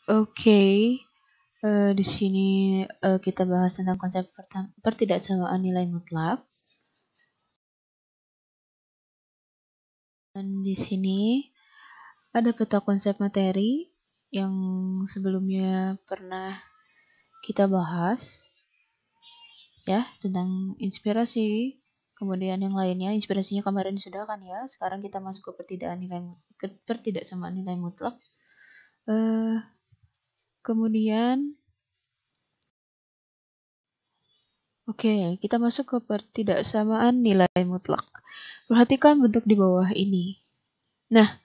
Oke, di sini kita bahas tentang konsep pertidaksamaan nilai mutlak. Dan di sini ada peta konsep materi yang sebelumnya pernah kita bahas, ya, tentang inspirasi. Kemudian yang lainnya, inspirasinya kemarin sudah kan ya. Sekarang kita masuk ke pertidaksamaan nilai mutlak. Kemudian Oke, kita masuk ke pertidaksamaan nilai mutlak. Perhatikan bentuk di bawah ini. Nah,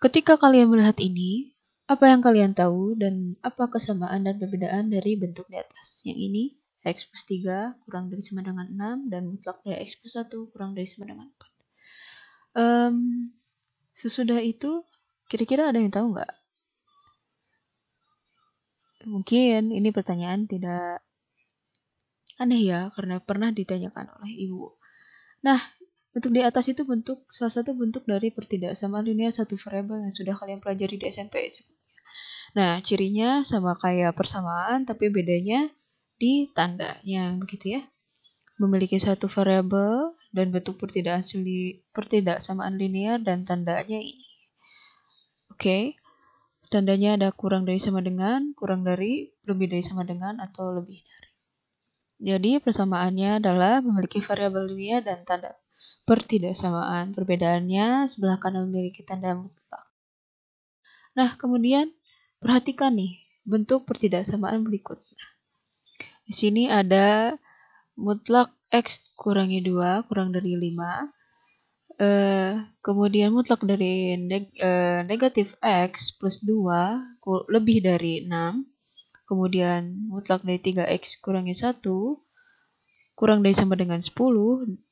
ketika kalian melihat ini, apa yang kalian tahu dan apa kesamaan dan perbedaan dari bentuk di atas? Yang ini, X plus 3 kurang dari sama dengan 6 dan mutlak dari X plus 1 kurang dari sama dengan 4. Sesudah itu, kira-kira ada yang tahu nggak? Mungkin ini pertanyaan tidak aneh ya, karena pernah ditanyakan oleh ibu. Nah, bentuk di atas itu salah satu bentuk dari pertidaksamaan linear satu variabel yang sudah kalian pelajari di SMP. Nah, cirinya sama kayak persamaan, tapi bedanya di tandanya, begitu ya. Memiliki satu variabel dan bentuk pertidaksamaan linear dan tandanya ini. Oke, tandanya ada kurang dari sama dengan, kurang dari, lebih dari sama dengan, atau lebih dari. Jadi persamaannya adalah memiliki variabel linear dan tanda pertidaksamaan. Perbedaannya sebelah kanan memiliki tanda mutlak. Nah, kemudian perhatikan nih bentuk pertidaksamaan berikut. Di sini ada mutlak X kurangi 2 kurang dari 5. Kemudian mutlak dari negatif X plus 2 lebih dari 6. Kemudian mutlak dari 3X kurangi 1 kurang dari sama dengan 10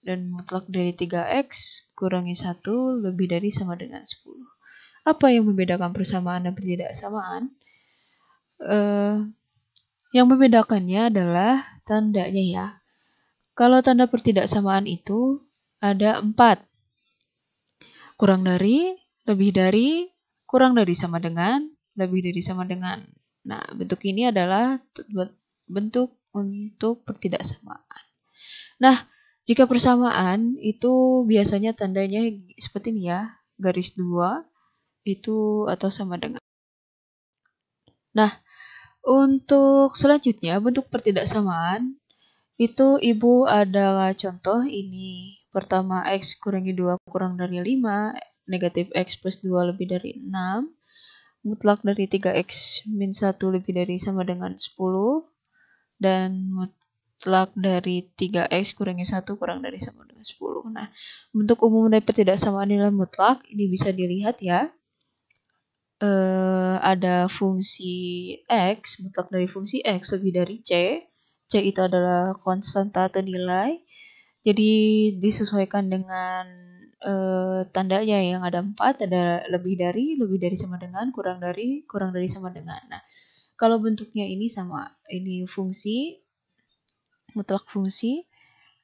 dan mutlak dari 3X kurangi 1 lebih dari sama dengan 10. Apa yang membedakan persamaan dan pertidaksamaan? Yang membedakannya adalah tandanya ya. Kalau tanda pertidaksamaan itu ada 4. Kurang dari, lebih dari, kurang dari sama dengan, lebih dari sama dengan. Nah, bentuk ini adalah bentuk untuk pertidaksamaan. Nah, jika persamaan itu biasanya tandanya seperti ini ya, garis 2 itu atau sama dengan. Nah, untuk selanjutnya bentuk pertidaksamaan itu ibu adalah contoh ini. Pertama X kurangi 2 kurang dari 5, negatif X plus 2 lebih dari 6, mutlak dari 3X min 1 lebih dari sama dengan 10, dan mutlak dari 3X kurangi 1 kurang dari sama dengan 10. Nah, bentuk umum dari pertidaksamaan nilai mutlak ini bisa dilihat ya. Ada fungsi X, mutlak dari fungsi X lebih dari C. C itu adalah konstanta atau nilai. Jadi disesuaikan dengan tandanya yang ada 4, ada lebih dari sama dengan, kurang dari sama dengan. Nah, kalau bentuknya ini sama, ini fungsi, mutlak fungsi,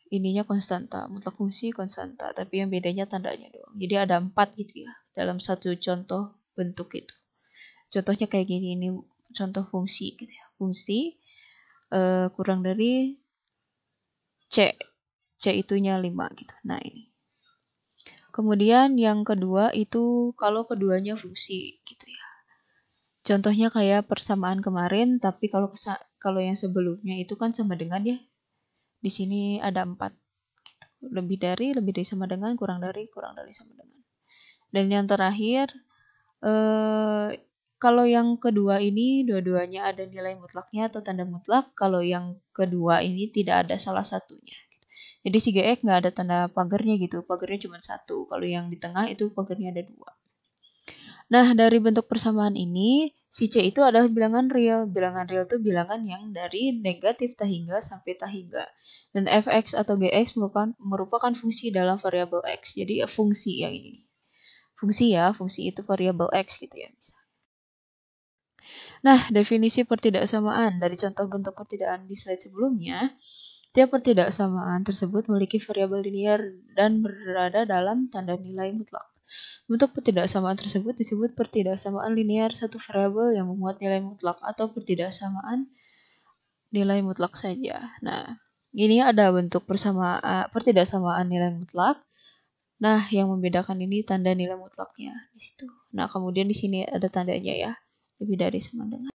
ininya konstanta, mutlak fungsi konstanta, tapi yang bedanya tandanya doang. Jadi ada 4 gitu ya, dalam satu contoh bentuk itu. Contohnya kayak gini, ini contoh fungsi gitu ya. Fungsi kurang dari C. C itunya 5 gitu. Nah, ini. Kemudian yang kedua itu kalau keduanya fungsi gitu ya. Contohnya kayak persamaan kemarin, tapi kalau yang sebelumnya itu kan sama dengan ya. Di sini ada 4 gitu. Lebih dari sama dengan, kurang dari sama dengan. Dan yang terakhir kalau yang kedua ini dua-duanya ada nilai mutlaknya atau tanda mutlak. Kalau yang kedua ini tidak ada salah satunya. Jadi si GX nggak ada tanda pagarnya gitu. Pagarnya cuma 1. Kalau yang di tengah itu pagarnya ada 2. Nah, dari bentuk persamaan ini, si C itu adalah bilangan real. Bilangan real itu bilangan yang dari negatif tahingga sampai tahingga. Dan fx atau gx merupakan fungsi dalam variabel x. Jadi fungsi yang ini. Fungsi ya, fungsi itu variabel x gitu ya. Nah, definisi pertidaksamaan dari contoh bentuk pertidaksamaan di slide sebelumnya, tiap pertidaksamaan tersebut memiliki variabel linear dan berada dalam tanda nilai mutlak. Bentuk pertidaksamaan tersebut disebut pertidaksamaan linear satu variabel yang memuat nilai mutlak atau pertidaksamaan nilai mutlak saja. Nah, ini ada bentuk pertidaksamaan nilai mutlak. Nah, yang membedakan ini tanda nilai mutlaknya di situ. Nah, kemudian di sini ada tandanya ya, lebih dari sama dengan.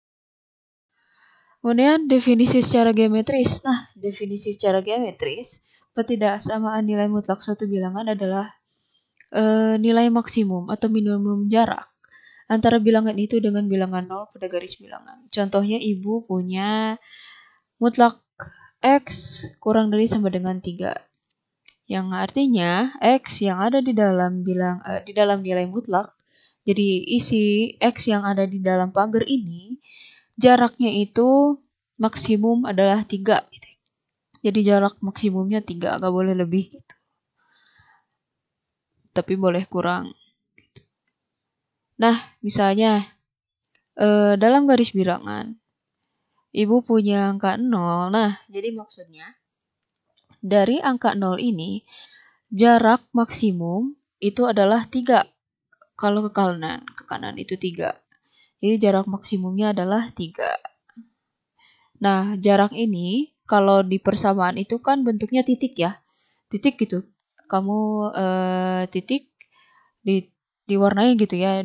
Kemudian definisi secara geometris. Nah, definisi secara geometris, pertidaksamaan nilai mutlak suatu bilangan adalah nilai maksimum atau minimum jarak antara bilangan itu dengan bilangan 0 pada garis bilangan. Contohnya ibu punya mutlak X kurang dari sama dengan 3. Yang artinya X yang ada di dalam di dalam nilai mutlak, jadi isi X yang ada di dalam pagar ini jaraknya itu maksimum adalah 3. Jadi jarak maksimumnya 3, gak boleh lebih gitu. Tapi boleh kurang. Nah, misalnya dalam garis bilangan ibu punya angka 0. Nah, jadi maksudnya dari angka 0 ini jarak maksimum itu adalah 3. Kalau ke kanan itu 3. Jadi jarak maksimumnya adalah 3. Nah, jarak ini kalau di persamaan itu kan bentuknya titik ya. Titik gitu. Kamu titik diwarnai gitu ya,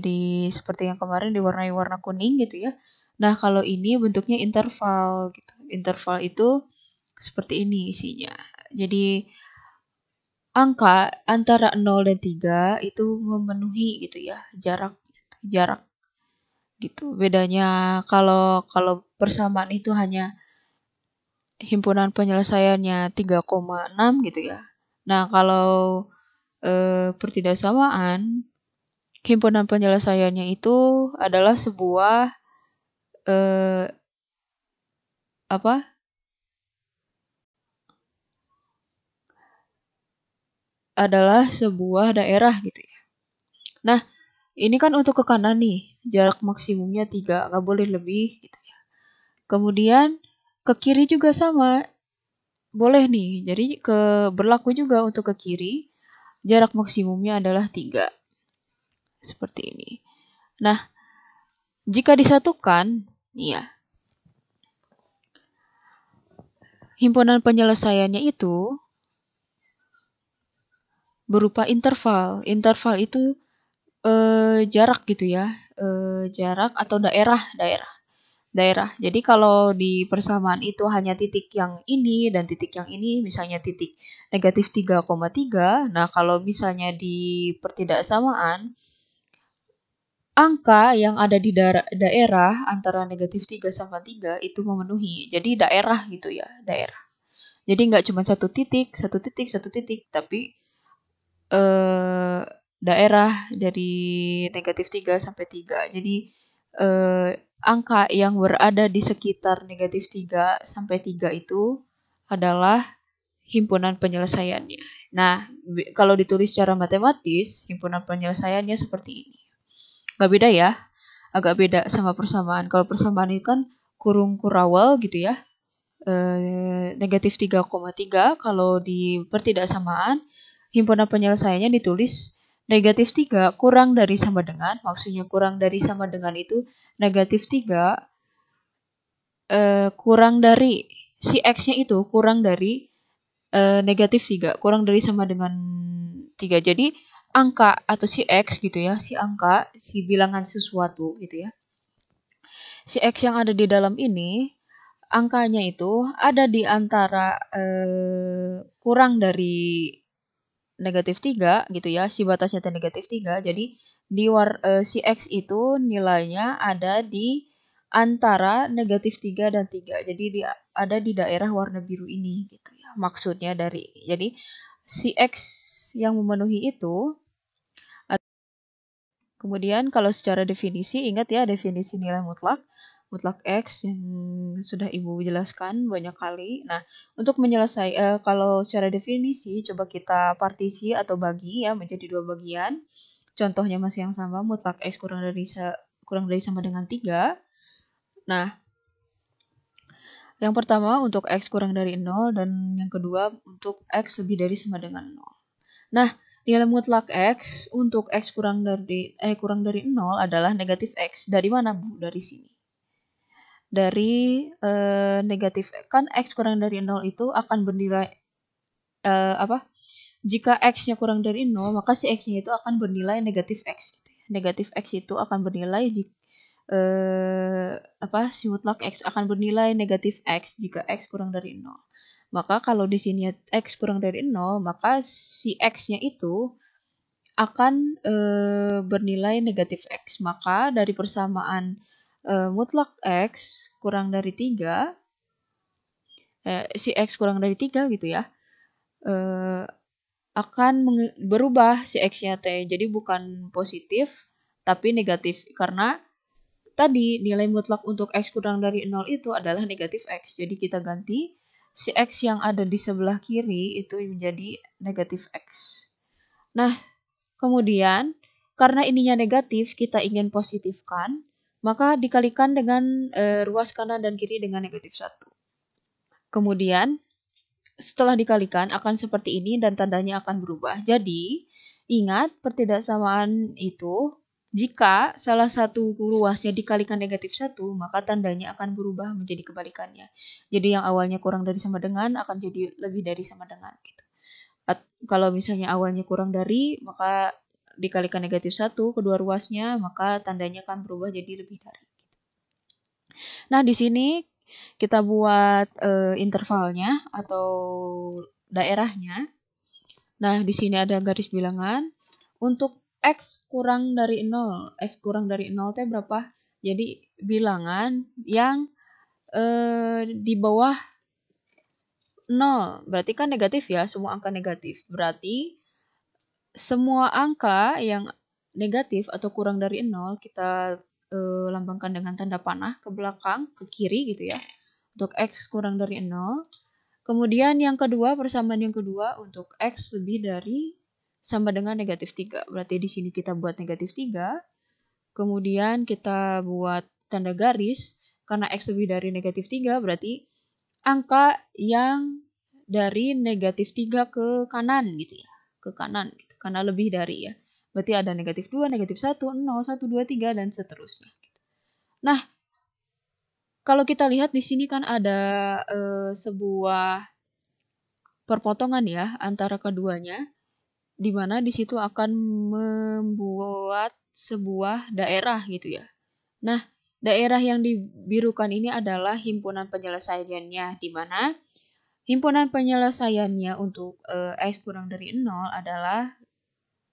seperti yang kemarin diwarnai warna kuning gitu ya. Nah, kalau ini bentuknya interval gitu. Interval itu seperti ini isinya. Jadi angka antara 0 dan 3 itu memenuhi gitu ya, jarak gitu. Bedanya kalau persamaan itu hanya himpunan penyelesaiannya 3,6 gitu ya. Nah, kalau pertidaksamaan himpunan penyelesaiannya itu adalah sebuah apa? Adalah sebuah daerah gitu ya. Nah, ini kan untuk ke kanan nih, jarak maksimumnya 3, nggak boleh lebih gitu ya. Kemudian ke kiri juga sama, boleh nih. Jadi berlaku juga untuk ke kiri, jarak maksimumnya adalah 3. Seperti ini. Nah, jika disatukan, ya, himpunan penyelesaiannya itu berupa interval. Interval itu jarak gitu ya, jarak atau daerah. Jadi kalau di persamaan itu hanya titik yang ini dan titik yang ini, misalnya titik negatif 3,3. Nah, kalau misalnya di pertidaksamaan, angka yang ada di daerah antara negatif 3 sama 3 itu memenuhi. Jadi daerah gitu ya, daerah. Jadi nggak cuma satu titik, tapi daerah dari negatif 3 sampai 3. Jadi angka yang berada di sekitar negatif 3 sampai 3 itu adalah himpunan penyelesaiannya. Nah, kalau ditulis secara matematis, himpunan penyelesaiannya seperti ini. Gak beda ya, agak beda sama persamaan. Kalau persamaan itu kan kurung kurawal gitu ya, negatif 3,3. Kalau di pertidaksamaan, himpunan penyelesaiannya ditulis negatif 3 kurang dari sama dengan, maksudnya kurang dari sama dengan itu negatif 3 kurang dari si X-nya itu kurang dari negatif 3, kurang dari sama dengan 3. Jadi angka atau si X gitu ya, si bilangan sesuatu gitu ya. Si X yang ada di dalam ini, angkanya itu ada di antara kurang dari negatif 3 gitu ya, si batasnya negatif 3. Jadi si X itu nilainya ada di antara negatif 3 dan 3. Jadi ada di daerah warna biru ini gitu ya. Maksudnya jadi si X yang memenuhi itu. Kemudian kalau secara definisi, ingat ya definisi nilai mutlak X yang sudah Ibu jelaskan banyak kali. Nah, untuk kalau secara definisi coba kita partisi atau bagi ya menjadi 2 bagian. Contohnya masih yang sama, mutlak X kurang dari sama dengan 3. Nah, yang pertama untuk X kurang dari 0 dan yang kedua untuk X lebih dari sama dengan 0. Nah, Nilai mutlak X untuk X kurang dari 0 adalah negatif X. Dari mana, Bu? Dari sini. Dari negatif kan X kurang dari 0 itu akan bernilai jika X-nya kurang dari 0, maka si X-nya itu akan bernilai negatif X. Gitu ya. Negatif X itu akan bernilai si mutlak X akan bernilai negatif X jika X kurang dari 0. Maka kalau di sini X kurang dari 0, maka si X-nya itu akan bernilai negatif X. Maka dari persamaan mutlak X kurang dari 3, si X kurang dari 3 gitu ya, akan berubah si X-nya T. Jadi bukan positif, tapi negatif. Karena tadi nilai mutlak untuk X kurang dari 0 itu adalah negatif X. Jadi kita ganti si X yang ada di sebelah kiri itu menjadi negatif X. Nah, kemudian karena ininya negatif, kita ingin positifkan, maka dikalikan dengan ruas kanan dan kiri dengan negatif 1. Kemudian setelah dikalikan akan seperti ini dan tandanya akan berubah. Jadi, ingat pertidaksamaan itu jika salah satu ruasnya dikalikan negatif 1, maka tandanya akan berubah menjadi kebalikannya. Jadi yang awalnya kurang dari sama dengan akan jadi lebih dari sama dengan gitu. Kalau misalnya awalnya kurang dari, maka dikalikan negatif 1 kedua ruasnya, maka tandanya akan berubah jadi lebih dari. Nah, di sini kita buat intervalnya atau daerahnya. Nah, di sini ada garis bilangan. Untuk X kurang dari 0. X kurang dari 0 itu berapa? Jadi bilangan yang di bawah 0. Berarti kan negatif ya, semua angka negatif. Berarti semua angka yang negatif atau kurang dari 0 kita lambangkan dengan tanda panah ke belakang, ke kiri gitu ya. Untuk X kurang dari 0. Kemudian yang kedua, persamaan yang kedua untuk X lebih dari sama dengan negatif 3. Berarti di sini kita buat negatif 3. Kemudian kita buat tanda garis. Karena X lebih dari negatif 3 berarti angka yang dari negatif 3 ke kanan gitu ya. Ke kanan gitu. Karena lebih dari ya. Berarti ada negatif 2, negatif 1, 0, 1, 2, 3, dan seterusnya. Nah, kalau kita lihat di sini kan ada sebuah perpotongan ya antara keduanya, di mana di situ akan membuat sebuah daerah gitu ya. Nah, daerah yang dibirukan ini adalah himpunan penyelesaiannya, di mana himpunan penyelesaiannya untuk X kurang dari 0 adalah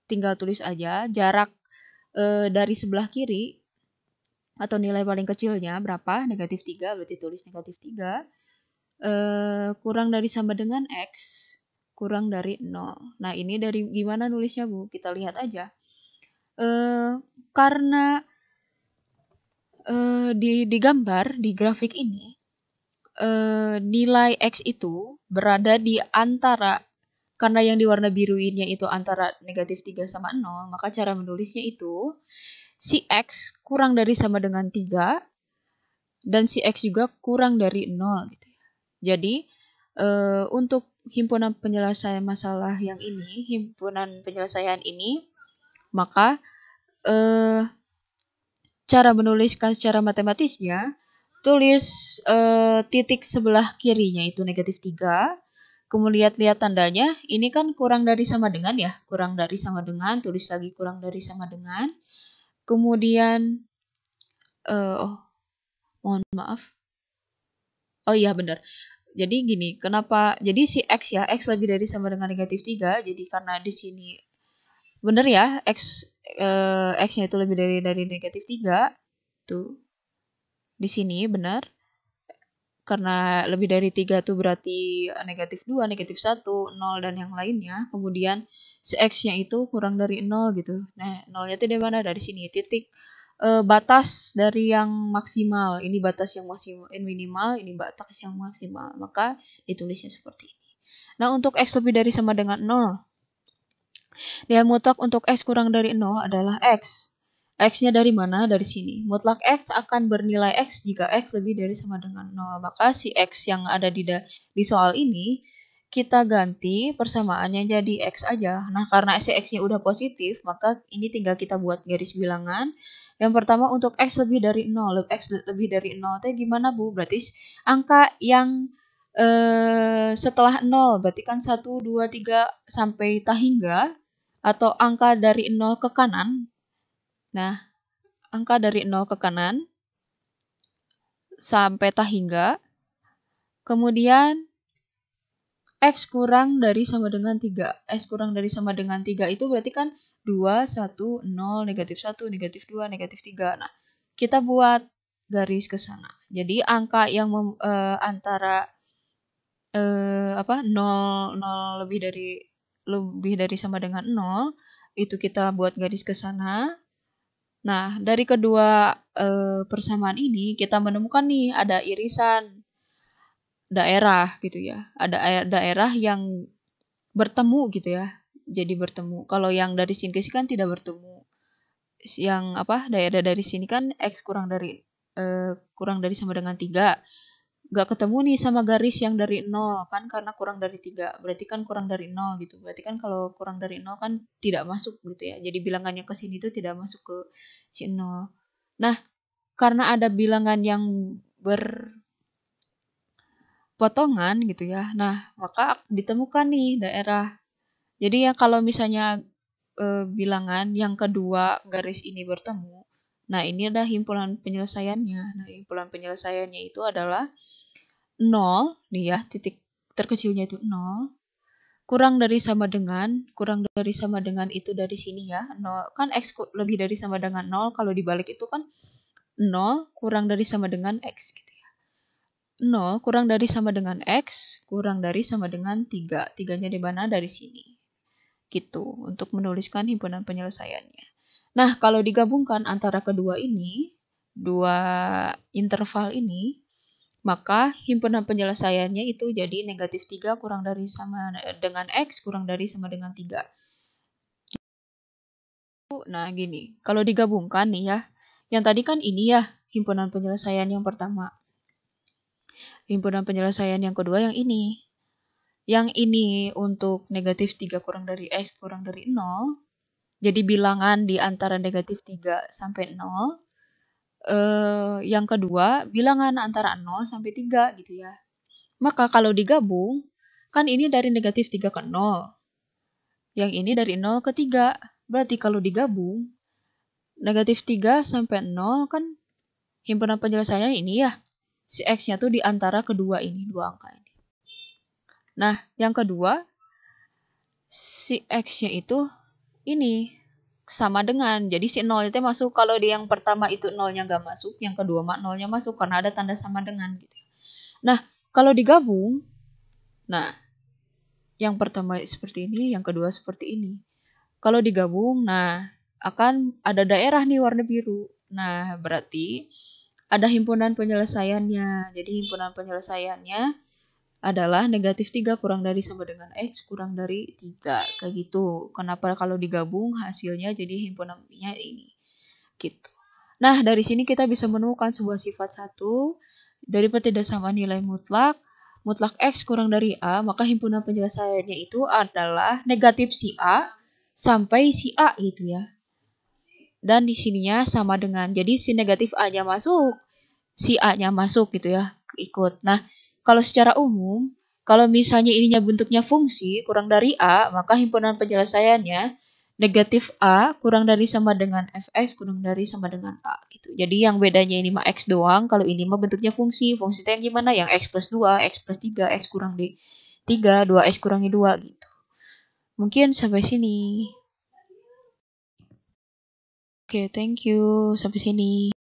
tinggal tulis aja jarak dari sebelah kiri atau nilai paling kecilnya berapa, negatif 3, berarti tulis negatif 3. Kurang dari sama dengan X kurang dari 0. Nah, ini dari gimana nulisnya, Bu? Kita lihat aja. Karena di gambar, di grafik ini, nilai X itu berada di antara, karena yang di warna biruinnya itu antara negatif 3 sama 0, maka cara menulisnya itu, si X kurang dari sama dengan 3, dan si X juga kurang dari 0 gitu. Jadi, untuk himpunan penyelesaian masalah yang ini, himpunan penyelesaian ini, maka cara menuliskan secara matematisnya, tulis titik sebelah kirinya itu negatif 3, kemudian lihat tandanya, ini kan kurang dari sama dengan ya, kurang dari sama dengan, tulis lagi kurang dari sama dengan, kemudian, mohon maaf, oh iya benar. Jadi gini, kenapa? Jadi si X ya, X lebih dari sama dengan negatif 3. Jadi karena di sini benar ya, X-nya itu lebih dari negatif 3. Tuh. Di sini benar. Karena lebih dari 3 tuh berarti negatif 2, negatif 1, 0 dan yang lainnya. Kemudian si X-nya itu kurang dari 0 gitu. Nah, 0-nya itu dari mana? Dari sini titik batas dari yang maksimal, ini batas yang maksimal, ini minimal, ini batas yang maksimal, maka ditulisnya seperti ini. Nah, untuk X lebih dari sama dengan 0, nilai mutlak untuk X kurang dari 0 adalah X. X-nya dari mana? Dari sini. Mutlak X akan bernilai X jika X lebih dari sama dengan 0. Maka si X yang ada di soal ini, kita ganti persamaannya jadi X aja. Nah, karena si X-nya udah positif, maka ini tinggal kita buat garis bilangan. Yang pertama untuk X lebih dari 0. X lebih dari 0 itu gimana, Bu? Berarti angka yang setelah 0, berarti kan 1, 2, 3 sampai tak hingga, atau angka dari 0 ke kanan. Nah, angka dari 0 ke kanan sampai tak hingga. Kemudian X kurang dari sama dengan 3. X kurang dari sama dengan 3 itu berarti kan 2, 1, 0, negatif 1, negatif 2, negatif 3. Nah, kita buat garis ke sana. Jadi angka yang antara 0 lebih dari sama dengan 0 itu kita buat garis ke sana. Nah, dari kedua persamaan ini kita menemukan nih ada irisan daerah gitu ya. Ada daerah yang bertemu gitu ya. Jadi bertemu. Kalau yang dari sini ke sini kan tidak bertemu. Yang daerah dari sini kan X kurang dari sama dengan 3. Gak ketemu nih sama garis yang dari 0 kan karena kurang dari 3. Berarti kan kurang dari 0 gitu. Berarti kan kalau kurang dari 0 kan tidak masuk gitu ya. Jadi bilangannya ke sini tuh tidak masuk ke si 0. Nah, karena ada bilangan yang berpotongan gitu ya. Nah, maka ditemukan nih daerah. Jadi ya kalau misalnya bilangan yang kedua garis ini bertemu. Nah, ini adalah himpunan penyelesaiannya. Nah, himpunan penyelesaiannya itu adalah 0, nih ya, titik terkecilnya itu 0, kurang dari sama dengan itu dari sini ya, 0, kan X lebih dari sama dengan 0, kalau dibalik itu kan 0 kurang dari sama dengan X gitu ya. 0 kurang dari sama dengan X, kurang dari sama dengan 3, 3-nya di mana? Dari sini. Gitu, untuk menuliskan himpunan penyelesaiannya. Nah, kalau digabungkan antara kedua ini, dua interval ini, maka himpunan penyelesaiannya itu jadi negatif 3 kurang dari sama dengan X kurang dari sama dengan 3. Nah, gini. Kalau digabungkan nih ya. Yang tadi kan ini ya, himpunan penyelesaian yang pertama. Himpunan penyelesaian yang kedua yang ini. Yang ini untuk negatif 3 kurang dari X kurang dari 0. Jadi bilangan di antara negatif 3 sampai 0. Yang kedua, bilangan antara 0 sampai 3 gitu ya. Maka kalau digabung, kan ini dari negatif 3 ke 0. Yang ini dari 0 ke 3. Berarti kalau digabung, negatif 3 sampai 0 kan himpunan penyelesaiannya ini ya. Si X-nya tuh di antara kedua ini, dua angka ini. Nah, yang kedua, si X-nya itu ini sama dengan, jadi si 0 itu masuk. Kalau di yang pertama itu 0-nya nggak masuk, yang kedua 0-nya masuk karena ada tanda sama dengan gitu. Nah, kalau digabung, nah yang pertama seperti ini, yang kedua seperti ini. Kalau digabung, nah akan ada daerah nih warna biru. Nah, berarti ada himpunan penyelesaiannya. Jadi himpunan penyelesaiannya adalah negatif 3 kurang dari sama dengan X kurang dari 3. Kayak gitu. Kenapa kalau digabung hasilnya jadi himpunannya ini. Gitu. Nah, dari sini kita bisa menemukan sebuah sifat satu dari pertidaksama nilai mutlak X kurang dari A, maka himpunan penyelesaiannya itu adalah negatif si A sampai si A gitu ya. Dan di sininya sama dengan, jadi si negatif A-nya masuk, si A-nya masuk gitu ya, ikut. Nah, kalau secara umum, kalau misalnya ininya bentuknya fungsi kurang dari A, maka himpunan penyelesaiannya negatif A kurang dari sama dengan fx kurang dari sama dengan A gitu. Jadi yang bedanya ini mah X doang, kalau ini mah bentuknya fungsi. Fungsi itu yang gimana? Yang X plus 2, X plus 3, X kurang di 3, 2X kurangi 2 gitu. Mungkin sampai sini. Oke, thank you. Sampai sini.